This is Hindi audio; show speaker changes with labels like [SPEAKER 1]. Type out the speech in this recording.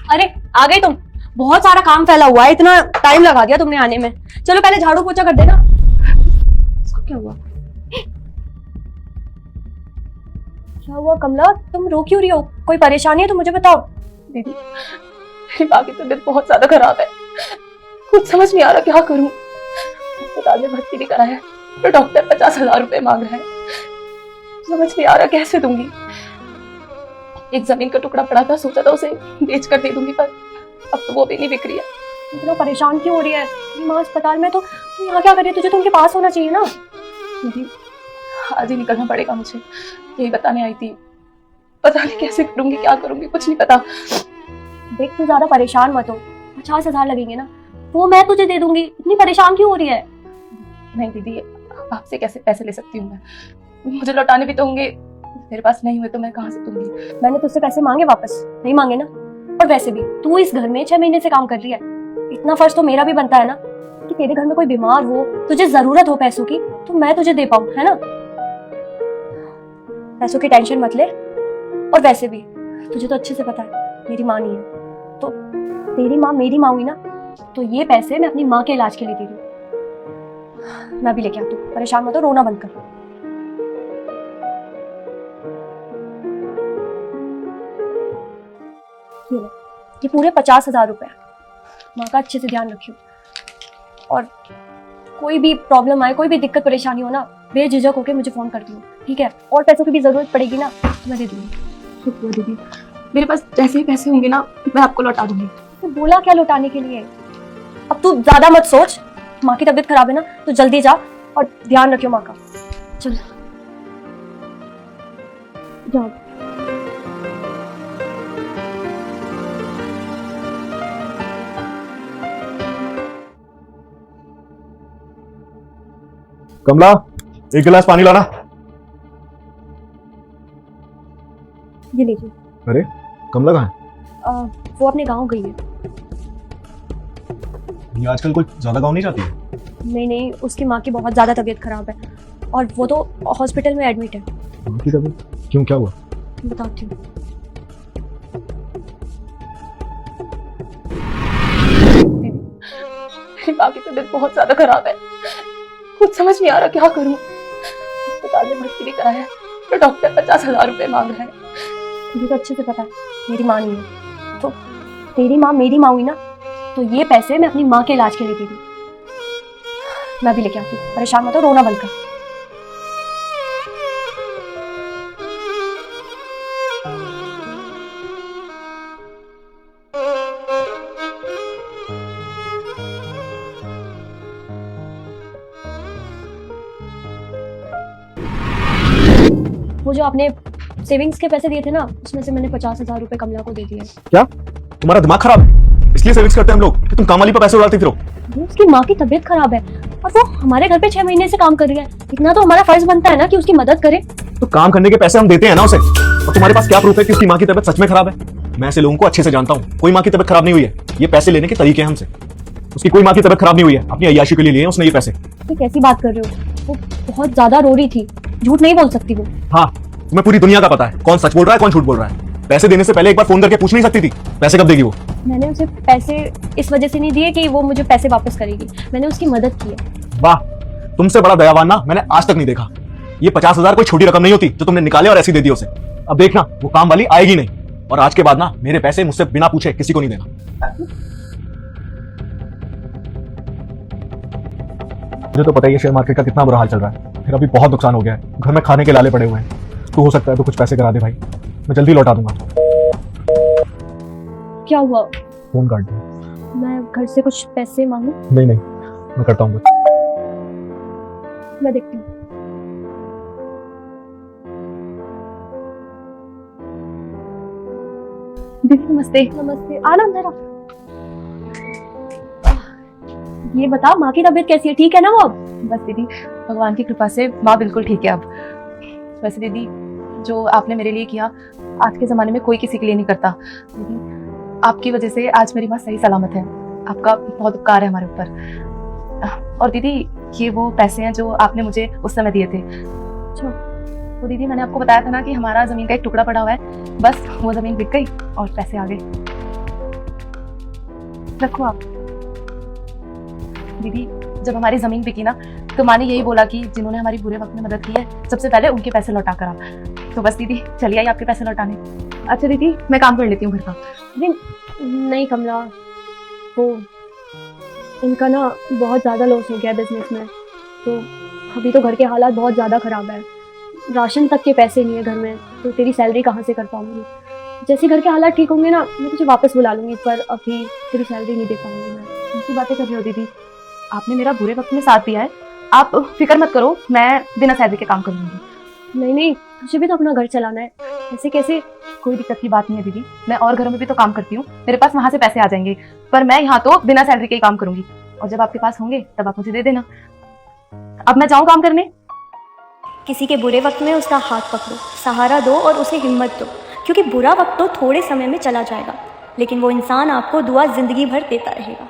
[SPEAKER 1] अरे आ गई तुम। बहुत सारा काम फैला हुआ है, इतना टाइम लगा दिया तुमने आने में। चलो पहले झाड़ू पोछा कर देना। इसको क्या हुआ? क्या हुआ कमला, तुम रो क्यों रही हो? कोई परेशानी है तो मुझे बताओ।
[SPEAKER 2] दीदी मेरी माँ की तबीयत बहुत ज्यादा खराब है, कुछ समझ नहीं आ रहा क्या करूं। अस्पताल में भर्ती भी कराया तो डॉक्टर 50,000 रुपए मांग रहा है, समझ नहीं आ रहा कैसे दूंगी। एक जमीन का टुकड़ा पड़ा था, सोचा था उसे बेच कर दे दूंगी, पर अब तो वो भी नहीं बिक रही है।
[SPEAKER 1] इतना परेशान क्यों हो रही है? तेरी माँ अस्पताल में तो तू यहाँ क्या कर रही है? तुझे तो उनके पास होना चाहिए ना।
[SPEAKER 2] दीदी आज ही निकलना पड़ेगा मुझे, यही बताने आई थी। पता नहीं कैसे करूंगी, क्या करूंगी, कुछ नहीं पता।
[SPEAKER 1] देख तू ज्यादा परेशान मत हो, 50,000 लगेंगे ना, वो मैं तुझे दे दूंगी। इतनी परेशान क्यों हो रही है?
[SPEAKER 2] नहीं दीदी, आपसे कैसे पैसे ले सकती हूँ मैं, मुझे लौटाने भी तो होंगे। मेरे पास नहीं हुए तो मैं कहाँ से दूंगी।
[SPEAKER 1] मैंने तुझसे पैसे मांगे वापस? नहीं मांगे ना। और वैसे भी तू इस घर में 6 महीने से काम कर रही है, इतना फर्ज तो मेरा भी बनता है ना कि तेरे घर में कोई बीमार हो, तुझे जरूरत हो पैसों की, तो मैं तुझे दे पाऊं, है ना। पैसों की टेंशन मत ले। और वैसे भी तुझे तो अच्छे से पता है मेरी माँ नहीं है, तो तेरी माँ मेरी माँ हुई ना, तो ये पैसे मैं अपनी माँ के इलाज के लिए दे रही हूँ। मैं भी लेके आती हूँ, परेशान मत हो, रोना बंद कर। ये पूरे 50,000 रुपए। माँ का अच्छे से ध्यान रखियो, और कोई भी प्रॉब्लम आए, कोई भी दिक्कत परेशानी हो ना, बेझिझक होके मुझे फोन कर दियो, ठीक है। और पैसों की भी जरूरत पड़ेगी ना तो मैं दे दूंगी।
[SPEAKER 2] शुक्रिया दीदी, मेरे पास जैसे ही पैसे होंगे ना मैं आपको लौटा दूंगी।
[SPEAKER 1] तो बोला क्या लौटाने के लिए? अब तू ज्यादा मत सोच, माँ की तबीयत खराब है ना, तो जल्दी जा और ध्यान रखियो माँ का। चल जाओ।
[SPEAKER 3] कमला, एक गिलास पानी लाना।
[SPEAKER 1] ये लीजिए।
[SPEAKER 3] अरे कमला कहाँ है?
[SPEAKER 1] वो अपने गांव गई है।
[SPEAKER 3] ये आजकल कोई ज्यादा गाँव नहीं जाती है?
[SPEAKER 1] नहीं नहीं, उसकी माँ की बहुत ज्यादा तबीयत खराब है और वो तो हॉस्पिटल में एडमिट है।
[SPEAKER 3] माँ की तबीयत? क्यों, क्या हुआ?
[SPEAKER 1] बताती हूँ।
[SPEAKER 2] मेरी माँ की तबीयत बहुत ज्यादा खराब है, कुछ समझ नहीं आ रहा क्या करूं। अस्पताल में भर्ती भी कराया तो डॉक्टर 50,000 रुपए मांग रहा है।
[SPEAKER 1] मुझे तो अच्छे से पता है मेरी माँ नहीं है, तो तेरी माँ मेरी माँ हुई ना, तो ये पैसे मैं अपनी माँ के इलाज के लिए दे दूँ। मैं भी लेके आती हूँ, परेशान मत हो, रोना बंद कर। वो जो आपने सेविंग्स के पैसे दिए थे ना, उसमें से मैंने 50,000 रुपए कमला को दे दिए।
[SPEAKER 3] क्या तुम्हारा दिमाग खराब है? इसलिए सेविंग्स करते हैं हम लोग कि तुम काम वाली पर पैसे उड़ाती फिरो।
[SPEAKER 1] उसकी माँ की तबीयत खराब है और वो हमारे घर पे 6 महीने से काम कर रही है, इतना तो हमारा फर्ज बनता है ना कि उसकी मदद करें।
[SPEAKER 3] तो काम करने के पैसे हम देते हैं ना उसे, और तुम्हारे पास क्या प्रूफ है कि उसकी माँ की तबीयत सच में खराब है? मैं ऐसे लोगों को अच्छे से जानता हूँ, कोई माँ की तबीयत खराब नहीं हुई है। ये पैसे लेने के तरीके हैं हमसे। उसकी कोई माँ की तबीयत खराब नहीं हुई है, अपनी अय्याशी के लिए लिए उसने ये पैसे।
[SPEAKER 1] तो कैसी बात कर रहे हो? वो बहुत ज्यादा रो रही थी, झूठ नहीं बोल सकती वो।
[SPEAKER 3] हाँ, तुम्हें पूरी दुनिया का पता है कौन सच बोल रहा है कौन झूठ बोल रहा है। पैसे देने से पहले एक बार फोन करके पूछ नहीं सकती थी पैसे कब देगी वो?
[SPEAKER 1] मैंने उसे पैसे इस वजह से नहीं दिए कि वो मुझे पैसे वापस करेगी, मैंने उसकी मदद की है।
[SPEAKER 3] वाह, तुमसे बड़ा दयावान ना मैंने आज तक नहीं देखा। ये 50,000 कोई छोटी रकम नहीं होती जो तुमने निकाले और ऐसी दे दी उसे। अब देखना वो काम वाली आएगी नहीं, और आज के बाद ना मेरे पैसे मुझसे बिना पूछे किसी को नहीं देना। मुझे तो पता ही है शेयर मार्केट का कितना बुरा हाल चल रहा है, फिर अभी बहुत नुकसान हो गया है, घर में खाने के लाले पड़े हुए हैं। तो हो सकता है तो कुछ पैसे करा दे भाई, मैं जल्दी लौटा दूंगा।
[SPEAKER 1] क्या हुआ?
[SPEAKER 3] फोन काट दो।
[SPEAKER 1] मैं घर से कुछ पैसे मांगू?
[SPEAKER 3] नहीं नहीं, मैं करता हूँ।
[SPEAKER 1] मैं देखती हूँ।
[SPEAKER 2] दीदी नमस्ते।
[SPEAKER 1] नमस्ते, आना अंदर आ। ये बता, माँ की तबीयत कैसी है? ठीक है ना वो अब?
[SPEAKER 2] बस दीदी भगवान की कृपा से माँ बिल्कुल ठीक है अब। वैसे दीदी जो आपने मेरे लिए किया आज के ज़माने में कोई किसी के लिए नहीं करता। दीदी आपकी वजह से आज मेरी माँ सही सलामत है, आपका बहुत उपकार है हमारे ऊपर। और दीदी ये वो पैसे हैं जो आपने मुझे उस समय दिए थे।
[SPEAKER 1] अच्छा।
[SPEAKER 2] वो दीदी मैंने आपको बताया था ना कि हमारा ज़मीन का एक टुकड़ा पड़ा हुआ है, बस वो ज़मीन बिक गई और पैसे आ गए। रखो आप। दीदी, जब हमारी जमीन बिकी ना, तो माँ ने यही बोला कि जिन्होंने हमारी बुरे वक्त में मदद की है, सबसे पहले उनके पैसे लौटा कर आओ। तो बस दीदी, चलिए आइए आपके पैसे लौटाने। अच्छा दीदी, मैं काम कर लेती हूँ घर का।
[SPEAKER 1] नहीं कमला, वो इनका ना बहुत ज़्यादा लॉस हो गया है बिजनेस में, तो अभी तो घर के हालात बहुत ज़्यादा ख़राब है। राशन तक के पैसे नहीं है घर में, तो तेरी सैलरी कहाँ से कर पाऊँगी। जैसे घर के हालात ठीक होंगे ना, मैं तुझे वापस बुला लूँगी, पर अभी तेरी सैलरी नहीं दे पाऊँगी मैं।
[SPEAKER 2] ऐसी बातें कर रही हो दीदी, आपने मेरा बुरे वक्त में साथ दिया है, आप फिक्र मत करो, मैं बिना सैलरी के काम कर लूँगी।
[SPEAKER 1] नहीं, तुझे भी तो अपना घर चलाना है, ऐसे कैसे।
[SPEAKER 2] कोई दिक्कत की बात नहीं है दीदी, मैं और घरों में भी तो काम करती हूँ, मेरे पास वहाँ से पैसे आ जाएंगे, पर मैं यहाँ तो बिना सैलरी के ही काम करूंगी, और जब आपके पास होंगे तब आप मुझे दे देना। अब मैं जाऊँ काम करने।
[SPEAKER 1] किसी के बुरे वक्त में उसका हाथ पकड़ो, सहारा दो और उसे हिम्मत दो, क्योंकि बुरा वक्त तो थोड़े समय में चला जाएगा, लेकिन वो इंसान आपको दुआ जिंदगी भर देता रहेगा।